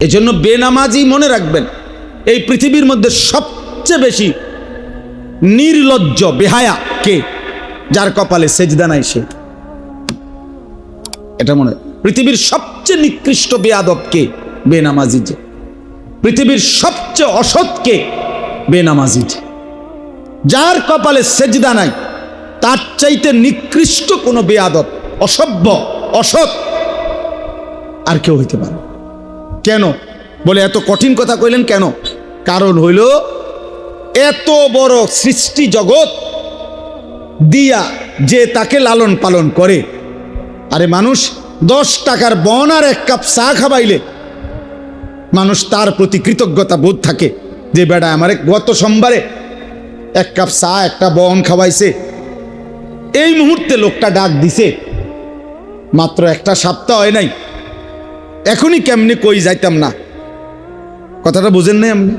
এজন্য বেনামাজি মনে রাখবেন, এই পৃথিবীর মধ্যে সবচেয়ে বেশি নির্লজ্জ বেহায়া কে? যার কপালে সেজদা নাই সে। এটা মনে, পৃথিবীর সবচেয়ে নিকৃষ্ট বেয়াদব কে? বেনামাজি। যে পৃথিবীর সবচেয়ে অসৎ কে? বেনামাজি। যার কপালে সেজদা নাই তার চাইতে নিকৃষ্ট কোনো বেয়াদব, অসভ্য, অসৎ আর কেউ হইতে পারে? কেন বলে এত কঠিন কথা কইলেন কেন? কারণ হইল এত বড় সৃষ্টি জগৎ দিয়া যে তাকে লালন পালন করে। আরে মানুষ 10 টাকার বন আর 1 কাপ চা খাবাইলে মানুষ তার প্রতি কৃতজ্ঞতা বোধ থাকে যে বেটা আমারে গত সোমবারে 1 কাপ চা একটা বন খাওয়াইছে। এই মুহূর্তে লোকটা ডাক দিছে, মাত্র একটা সপ্তাহ হয় নাই, এখনই কেমনে কই যাইতাম না। কথাটা বুঝেন নাই? আপনি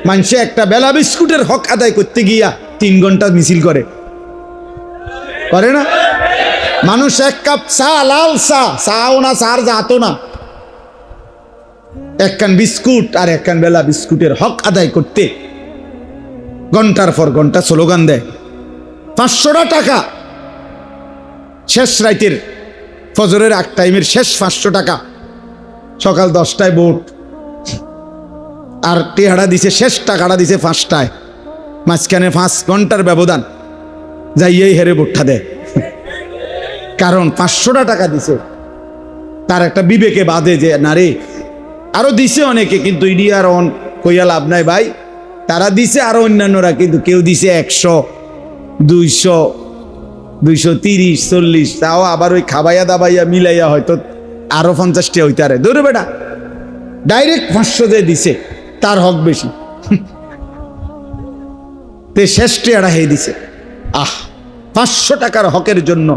মানুষে একটা বেলা বিস্কুটের হক আদায় করতে গিয়া 3 ঘন্টা মিছিল করে না? মানুষ 1 কাপ চা, লাল চা, চাও না চার যাতো না, 1 কান বিস্কুট আর 1 কান বেলা বিস্কুটের হক আদায় করতে ঘন্টার পর ঘন্টা স্লোগান দেয়। 500 টাকা শেষ রাইতের ফজরের 1 টাইমের শেষ 500 টাকা, সকাল 10টায় ভোট, আর টেহারা দিছে শেষ টাকাটা দিছে 5টায়, মাঝখানে 5 ঘন্টার ব্যবধান, যাইয়েই হেরে ভোটটা দেয়। কারণ 500 টাকা দিছে, তার একটা বিবেকে বাঁধে যে না রে, আরো দিছে অনেকে, কিন্তু ইডি আর অন কইয়া লাভ নাই ভাই, তারা দিছে আরো অন্যান্যরা, কিন্তু কেউ দিছে 100, 200, 230, 40, তাও আবার ওই খাবাইয়া দাবাইয়া মিলাইয়া হয়তো আরো 50টা হইতে আরে। ধরে বেটা ডাইরেক্ট 500 দিয়ে দিছে, তার হক বেশি, তে শেষটি এরা হয়ে দিছে। 500 টাকার হকের জন্য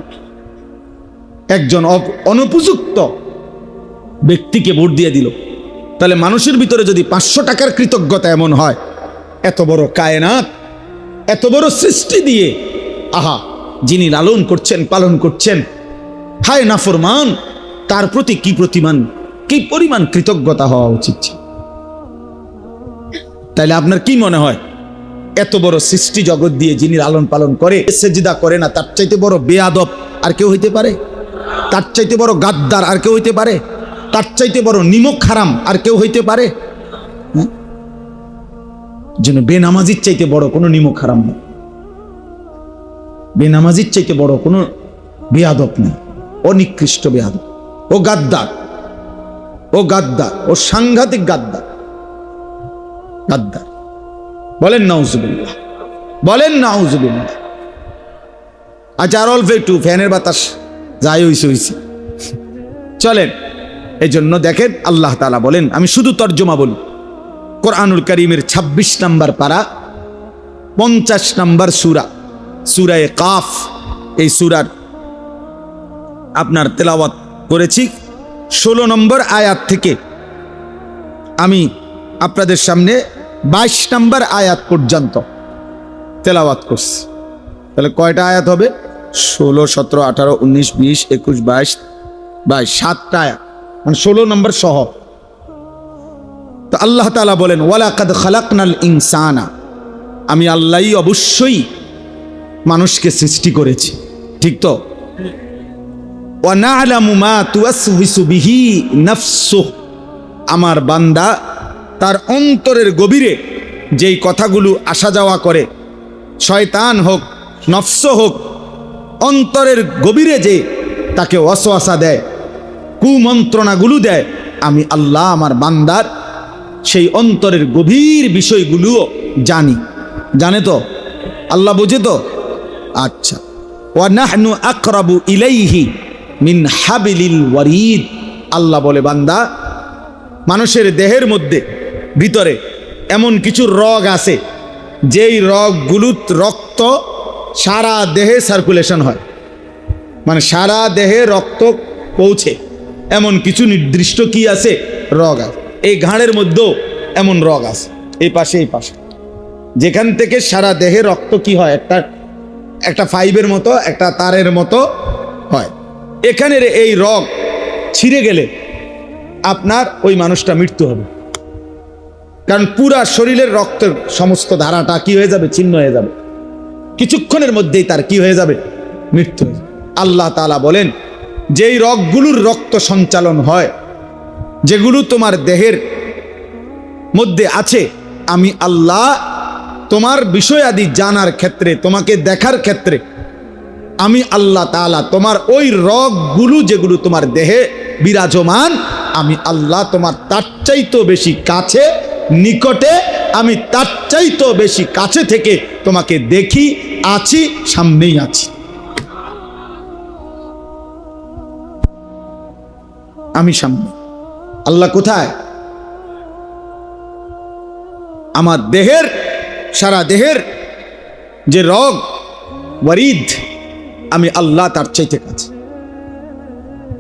একজন অনুপযুক্ত ব্যক্তিকে ভোট দিয়ে দিল। তাহলে মানুষের ভিতরে যদি 500 টাকার কৃতজ্ঞতা এমন হয়, এত বড় কায়নাত, এত বড় সৃষ্টি দিয়ে যিনি লালন করছেন, পালন করছেন, হায় নাফরমান, তার প্রতি কি পরিমাণ কৃতজ্ঞতা হওয়া উচিত। তাইলে আপনার কি মনে হয়, এত বড় সৃষ্টি জগৎ দিয়ে যিনি লালন পালন করে, সেজদা করে না, তার চাইতে বড় বেয়াদব আর কেউ হইতে পারে? তার চাইতে বড় গাদ্দার আর কেউ হইতে পারে? তার চাইতে বড় নিমক হারাম আর কেউ হইতে পারে? যেন বেনামাজির চাইতে বড় কোনো নিমক হারাম নেই, বেনামাজির চাইতে বড় কোনো বেয়াদব নেই। ও নিকৃষ্ট বেয়াদব, ও গাদ্দার, ও সাংঘাতিক গাদ্দার। বলেন নাউজুবিল্লাহ, বলেন নাউজুবিল্লাহ। আচ্ছা, আর অল্প একটু ফ্যানের বাতাস যাই হইছে। চলেন, এই জন্য দেখেন আল্লাহ তাআলা বলেন, আমি শুধু তর্জমা বলি, কোরআনুল কারীমের 26 নম্বর পারা, 50 নম্বর সূরা, সূরায়ে কাফ। এই সূরার আপনার তেলাওয়াত করেছি 16 নম্বর আয়াত থেকে আমি আপনাদের সামনে 22 নম্বর আয়াত পর্যন্ত তেলাওয়াত করছি। তাহলে কয়টা আয়াত হবে? 16, 17, 18, 19, 20, 21, 22, 7টা আয়াত, মানে 16 নম্বর সহ। তো আল্লাহ তাআলা বলেন, ওয়ালাকাদ খালাকনাল ইনসানা, আমি আল্লাহই অবশ্যই মানুষকে সৃষ্টি করেছি, ঠিক তো? ওয়া না'লামু মা তুওয়াসওয়িসু বিহি নাফসুহু, আমার বান্দা তার অন্তরের গভীরে যেই কথাগুলো আসা যাওয়া করে, শয়তান হোক, নফস হোক, অন্তরের গভীরে যে তাকে ওয়াসওয়াসা দেয়, কুমন্ত্রণাগুলো দেয়, আমি আল্লাহ আমার বান্দার সেই অন্তরের গভীর বিষয়গুলোও জানে তো? আল্লাহ বোঝে তো? আচ্ছা, ওয়া নাহনু আকরাবু ইলাইহি মিন হাবিলিল ওয়ারিদ, আল্লাহ বলে বান্দা, মানুষের দেহের মধ্যে ভিতরে এমন কিছু রগ আছে, যেই রগগুলো রক্ত সারা দেহে সার্কুলেশন হয়, মানে সারা দেহে রক্ত পৌঁছে, এমন কিছু নির্দিষ্ট কি আছে? রগ আছে। এই ঘাড়ের মধ্যেও এমন রগ আছে, এই পাশে, যেখান থেকে সারা দেহে রক্ত কি হয়, একটা ফাইবের মতো, একটা তারের মতো হয়। এখানের এই রগ ছিঁড়ে গেলে আপনার ওই মানুষটা মৃত্যু হবে। কারণ পুরা শরীরের রক্তের সমস্ত ধারাটা কি হয়ে যাবে? ছিন্ন হয়ে যাবে। কিছুক্ষণের মধ্যেই তার কি হয়ে যাবে? মৃত্যু হয়ে যাবে। আল্লাহ তাআলা বলেন, যেই রগগুলোর রক্ত সঞ্চালন হয়, যেগুলো তোমার দেহের মধ্যে আছে, আমি আল্লাহ তোমার বিষয়াদি জানার ক্ষেত্রে, তোমাকে দেখার ক্ষেত্রে, আমি আল্লাহ তাআলা তোমার ওই রগগুলো যেগুলো তোমার দেহে বিরাজমান, আমি আল্লাহ তোমার তার চাইতেও বেশি কাছে, নিকটে, আমি তার চাইতেও বেশি কাছে থেকে তোমাকে দেখি, আছি, সামনেই আছি। আমি সামনে। আল্লাহ কোথায়? আমার দেহের, সারা দেহের যে রগ ওয়ারিদ, আমি আল্লাহ তার চাইতে কাছে।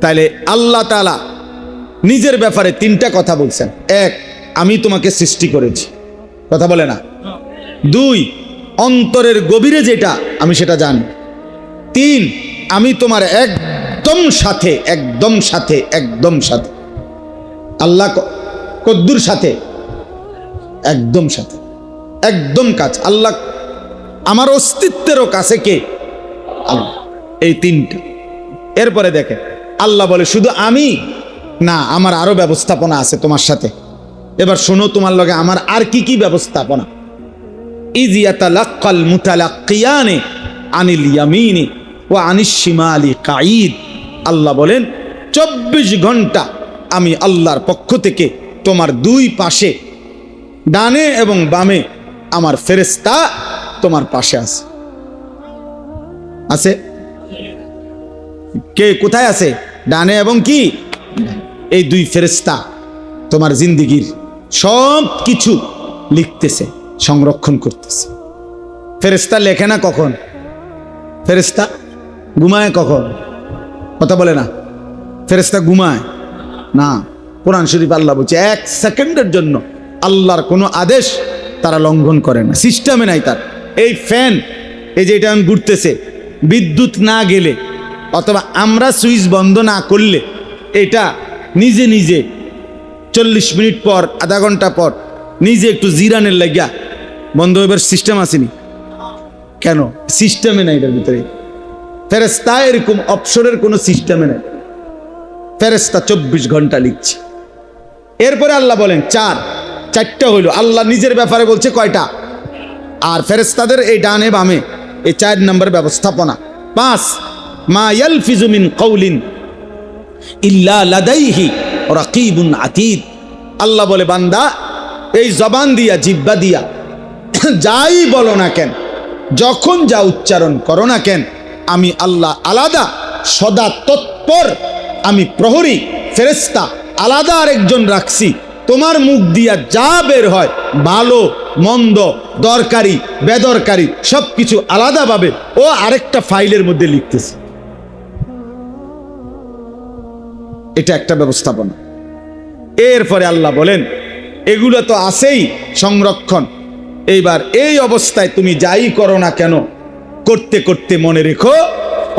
তাইলে আল্লাহ তাআলা নিজের ব্যাপারে তিনটা কথা বলছেন। এক, আমি তোমাকে সৃষ্টি করেছি, কথা বলে না। দুই, অন্তরের গভীরে যেটা আমি সেটা জানি। তিন, আমি তোমার একদম সাথে, একদম সাথে, একদম সাথে। আল্লাহ কদ্দুর সাথে? একদম সাথে, একদম কাছে। আল্লাহ আমার অস্তিত্বেরও কাছে কে? আল্লাহ। এই তিনটা। এরপরে দেখেন আল্লাহ বলে শুধু আমি না, আমার আরো ব্যবস্থাপনা আছে তোমার সাথে। এবার শোনো তোমার লগে আমার আর কি কি ব্যবস্থাপনা। ইয ইয়াতালাক্কাল মুতালাক্কিয়ানি আনিল ইয়ামিনি ওয়া আনিশ শিমালি কাঈদ। আল্লাহ বলেন 24 ঘন্টা আমি আল্লাহর পক্ষ থেকে তোমার দুই পাশে, ডানে এবং বামে আমার ফেরেশতা তোমার পাশে আছে। আছে? কে কোথায় আছে? ডানে এবং কি? এই দুই ফেরেশতা তোমার জিন্দেগীর সব কিছু লিখতেছে, সংরক্ষণ করতেছে। ফেরেশতা লেখে না কখন? ফেরেশতা ঘুমায় কখন? কথা বলে না। ফেরেশতা ঘুমায় না। কোরআন শরীফ আল্লাহ বলছে 1 সেকেন্ডের জন্য আল্লাহর কোনো আদেশ তারা লঙ্ঘন করে না। সিস্টেমে নাই তার। এই ফ্যান, এই যে এটা ঘুরতেছে, বিদ্যুৎ না গেলে অথবা আমরা সুইচ বন্ধ না করলে এটা নিজে নিজে 40 মিনিট পর, আধা ঘন্টা পর নিজে একটু জিরানের লাগিয়া বন্ধ হইবার সিস্টেম আসেনি কেন? সিস্টেমে নাই এটার ভিতরে। ফেরেশতা এরকম অপশনের কোনো সিস্টেমে নাই। ফেরেশতা 24 ঘন্টা লিখছে। এরপরে আল্লাহ বলেন চারটা হইল। আল্লাহ নিজের ব্যাপারে বলছে কয়টা? আর ফেরেশতাদের এই ডানে বামে এই 4 নম্বর ব্যবস্থাপনা। 5, মা ইয়ালফিজু মিন কাউলিন ইল্লা লাদাইহি রাকিবুন আতীদ। আল্লাহ বলে বান্দা এই জবান দিয়া, জিহ্বা দিয়া যাই বলো না কেন, যখন যা উচ্চারণ করো না কেন, আমি আল্লাহ আলাদা সদা তৎপর, আমি প্রহরী ফেরেশতা আলাদা আরেকজন রাখছি। তোমার মুখ দিয়া যা বের হয়, ভালো মন্দ, দরকারি বেদরকারি, সবকিছু আলাদাভাবে ও আরেকটা ফাইলের মধ্যে লিখতেছে। এটা একটা ব্যবস্থাপনা। এরপরে আল্লাহ বলেন এগুলো তো আছেই সংরক্ষণ। এইবার এই অবস্থায় তুমি যাই করো না কেন, করতে করতে মনে রেখো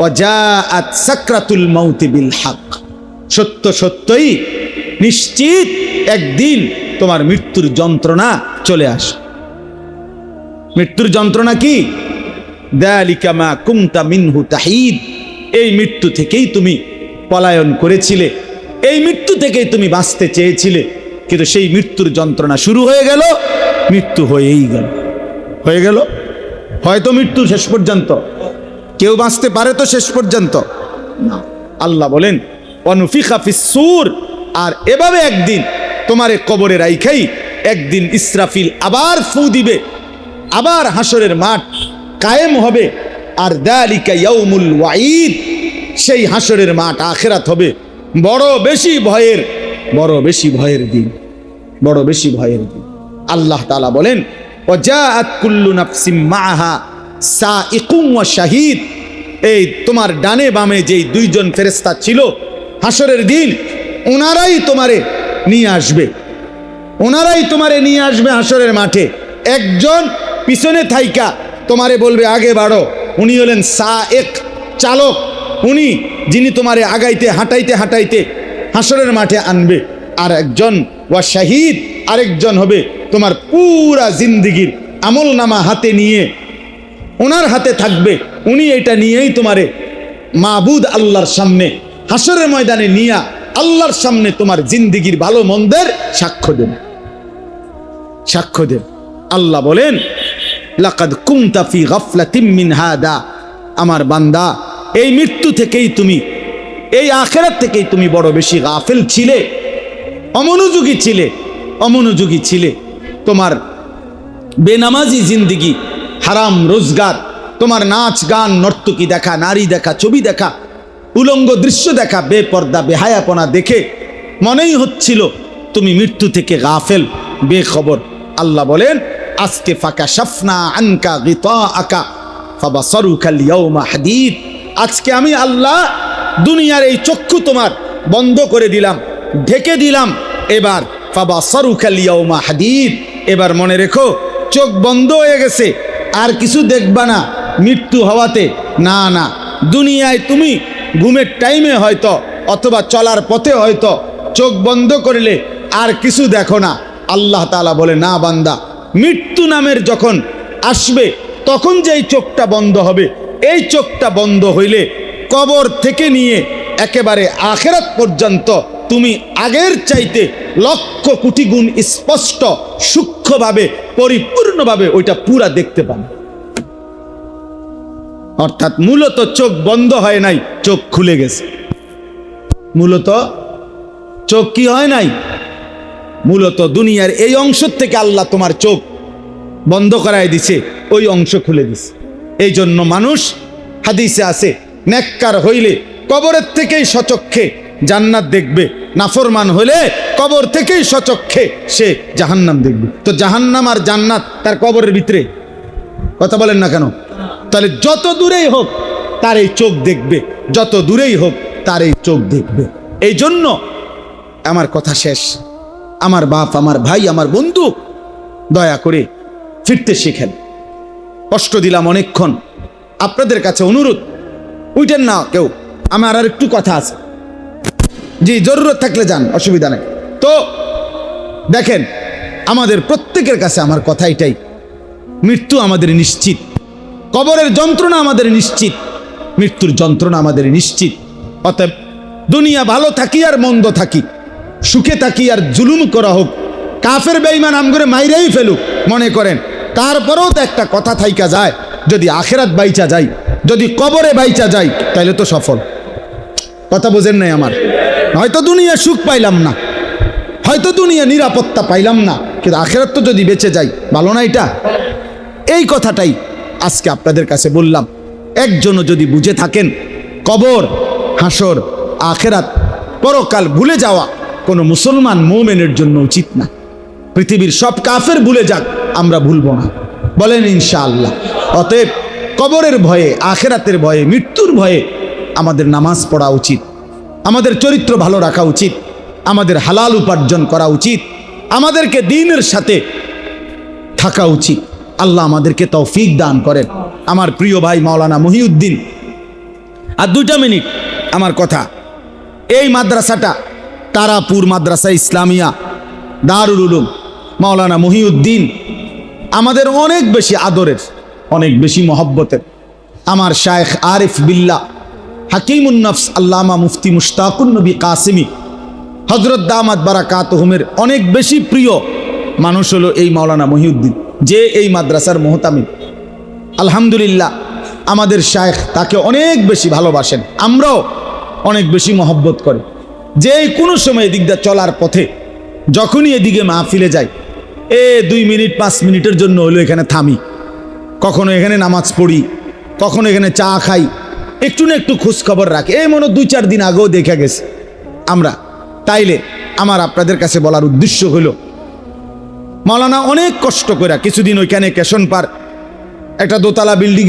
ওয়াজাআত সাকরাতুল মাউতি বিল হক, সত্য সত্যই নিশ্চিত একদিন তোমার মৃত্যুর যন্ত্রণা চলে আসে। মৃত্যুর যন্ত্রণা কি? যালিকা মা কুনতা মিনহু তাহিদ। এই মৃত্যু থেকেই তুমি পলায়ন করেছিলে, এই মৃত্যু থেকেই তুমি বাঁচতে চেয়েছিলে, কিন্তু সেই মৃত্যুর যন্ত্রণা শুরু হয়ে গেল, মৃত্যু হয়েই গেল। হয়ে গেল হয়তো মৃত্যু শেষ পর্যন্ত, কেউ বাঁচতে পারে তো শেষ পর্যন্ত না। আল্লাহ বলেন অনুফিখা ফিস সূর, আর এভাবে একদিন তোমারে কবরে রাইখাই একদিন ইসরাফিল আবার ফু দিবে, আবার হাসরের মাঠ কায়েম হবে। আর যালিকা ইয়াউমুল ওয়াঈদ, সেই হাসরের মাঠ আখিরাত হবে বড় বেশি ভয়ের, বড় বেশি ভয়ের দিন, বড় বেশি ভয়ের দিন। আল্লাহ তাআলা বলেন ওয়াজাআত কুল্লু নাফসিম মাআহা সাইকুম ওয়া শাহীদ। এই তোমার ডানে বামে যেই দুইজন ফেরেশতা ছিল হাসরের দিন, ওনারাই তোমারে নিয়ে আসবে, ওনারাই তোমারে নিয়ে আসবে হাসরের মাঠে। একজন পিছনে থাইকা তোমারে বলবে আগে বাড়ো, উনি হলেন সায়েক, চালক, উনি যিনি তোমারে আগাইতে হাঁটাইতে হাঁটাইতে হাসরের মাঠে আনবে। আর একজন ওয়া শাহীদ, আরেকজন হবে তোমার পুরা জিন্দিগির আমল নামা হাতে নিয়ে ওনার হাতে থাকবে, উনি এটা নিয়েই তোমারে মাবুদ আল্লাহর সামনে হাসরের ময়দানে নিয়া আল্লাহর সামনে তোমার জিন্দিগির ভালো মন্দের সাক্ষ্য দেন, সাক্ষ্য দেন। আল্লাহ বলেন, লাকাদ কুনতা ফি গাফলাতিম মিন হাদা, আমার বান্দা এই মৃত্যু থেকেই তুমি, এই আখিরাত থেকেই তুমি বড় বেশি গাফিল ছিলে, অমনোযোগী ছিলে, অমনোযোগী ছিলে। তোমার বেনামাজি জিন্দিগি, হারাম রোজগার, তোমার নাচ গান নর্তকী দেখা, নারী দেখা, ছবি দেখা, উলঙ্গ দৃশ্য দেখা, বেপর্দা বেহায়াপনা দেখে মনেই হচ্ছিল তুমি মৃত্যু থেকে গাফেল, বেখবর। আল্লাহ বলেন, আজকে ফাকাশাফনা আনকা গিতাআকা ফাবাসারুকাল ইয়াউমা হাদীদ, আজকে আমি আল্লাহ দুনিয়ার এই চক্ষু তোমার বন্ধ করে দিলাম, ঢেকে দিলাম। এবার ফাবাসারুকাল ইয়াউমা হাদীদ, এবার মনে রেখো চোখ বন্ধ হয়ে গেছে, আর কিছু দেখবা না মৃত্যু হওয়াতে। না না, দুনিয়ায় তুমি ঘুমের টাইমে হয়তো অথবা চলার পথে হয়তো চোখ বন্ধ করলে আর কিছু দেখো না। আল্লাহ তাআলা বলে, না বান্দা, মৃত্যু নামের যখন আসবে তখন যেই চোখটা বন্ধ হবে, এই চোখটা বন্ধ হইলে কবর থেকে নিয়ে একেবারে আখিরাত পর্যন্ত তুমি আগের চাইতে লক্ষ কোটি গুণ স্পষ্ট, সূক্ষ্মভাবে, পরিপূর্ণভাবে ওইটা পুরা দেখতে পাবে। অর্থাৎ মূলত চোখ বন্ধ হয় নাই, চোখ খুলে গেছে। মূলত চোখ কি হয় নাই, মূলত দুনিয়ার এই অংশ থেকে আল্লাহ তোমার চোখ বন্ধ করায় দিছে, ওই অংশ খুলে দিছে। এই জন্য মানুষ, হাদিসে আছে, নেককার হইলে কবরের থেকেই সচক্ষে জান্নাত দেখবে, নাফরমান হলে কবর থেকেই সচক্ষে সে জাহান্নাম দেখবে। তো জাহান্নাম আর জান্নাত তার কবরের ভিতরে, কথা বলেন না কেন? তাহলে যত দূরেই হোক তার এই চোখ দেখবে, যত দূরেই হোক তার এই চোখ দেখবে। এই জন্য আমার কথা শেষ, আমার বাপ, আমার ভাই, আমার বন্ধু, দয়া করে ফিরতে শিখেন। কষ্ট দিলাম অনেকক্ষণ, আপনাদের কাছে অনুরোধ, উঠেন না কেউ, আমার আর একটু কথা আছে। জি, জরুরত থাকলে যান, অসুবিধা নেই। তো দেখেন, আমাদের প্রত্যেকের কাছে আমার কথা এটাই, মৃত্যু আমাদের নিশ্চিত, কবরের যন্ত্রণা আমাদের নিশ্চিত, মৃত্যুর যন্ত্রণা আমাদের নিশ্চিত। অতএব দুনিয়া ভালো থাকি আর মন্দ থাকি, সুখে থাকি আর জুলুম করা হোক, কাফের বেঈমান আম করে মাইরেই ফেলুক মনে করেন, তারপরেও তো একটা কথা থাইকা যায়, যদি আখিরাত বাইচা যায়, যদি কবরে বাইচা যায়, তাইলে তো সফল। কথা বোঝেন নাই আমার? হয়তো দুনিয়া সুখ পাইলাম না, হয়তো দুনিয়া নিরাপত্তা পাইলাম না, কিন্তু আখিরাত তো যদি বেঁচে যাই, ভালো না এটা? এই কথাটাই আজকে আপনাদের কাছে বললাম। একজনও যদি বুঝে থাকেন কবর, হাসর, আখিরাত, পরকাল ভুলে যাওয়া কোনো মুসলমান মুমিনের জন্য উচিত না। পৃথিবীর সব কাফের ভুলে যাক, আমরা ভুলবো না, বলেন ইনশাআল্লাহ। অতএব কবরের ভয়ে, আখিরাতের ভয়ে, মৃত্যুর ভয়ে আমাদের নামাজ পড়া উচিত, আমাদের চরিত্র ভালো রাখা উচিত, আমাদের হালাল উপার্জন করা উচিত, আমাদেরকে দ্বীনের সাথে থাকা উচিত। আল্লাহ আমাদেরকে তৌফিক দান করেন। আমার প্রিয় ভাই মাওলানা মহিউদ্দিন, আর 2 মিনিট আমার কথা। এই মাদ্রাসাটা তারাপুর মাদ্রাসা ইসলামিয়া দারুল উলুম, মাওলানা মহিউদ্দিন আমাদের অনেক বেশি আদরের, অনেক বেশি মহব্বতের। আমার শায়েখ আরিফ বিল্লাহ হাকিমুন নফস আল্লামা মুফতি মুশতাকুন নবী কাসিমি হযরত দামাত বারাকাতুহুমের অনেক বেশি প্রিয় মানুষ হলো এই মাওলানা মহিউদ্দিন, যে এই মাদ্রাসার মুহতামিম। আলহামদুলিল্লাহ, আমাদের শায়েখ তাকে অনেক বেশি ভালোবাসেন, আমরাও অনেক বেশি মহব্বত করি। যে কোনো সময় এদিক দিয়ে চলার পথে যখনই এদিকে মাহফিলে যাই, 2 মিনিট 5 মিনিটের জন্য হলো এখানে থামি, কখনো এখানে নামাজ পড়ি, কখনো এখানে চা খাই, একটু না একটু খোঁজ খবর রাখি। এই মনে 2-4 দিন আগেও দেখা গেছে আমরা। তাইলে আমার আপনাদের কাছে বলার উদ্দেশ্য হলো, মাওলানা অনেক কষ্ট করে কিছুদিন ওইখানে কেশন পার একটা দোতলা বিল্ডিং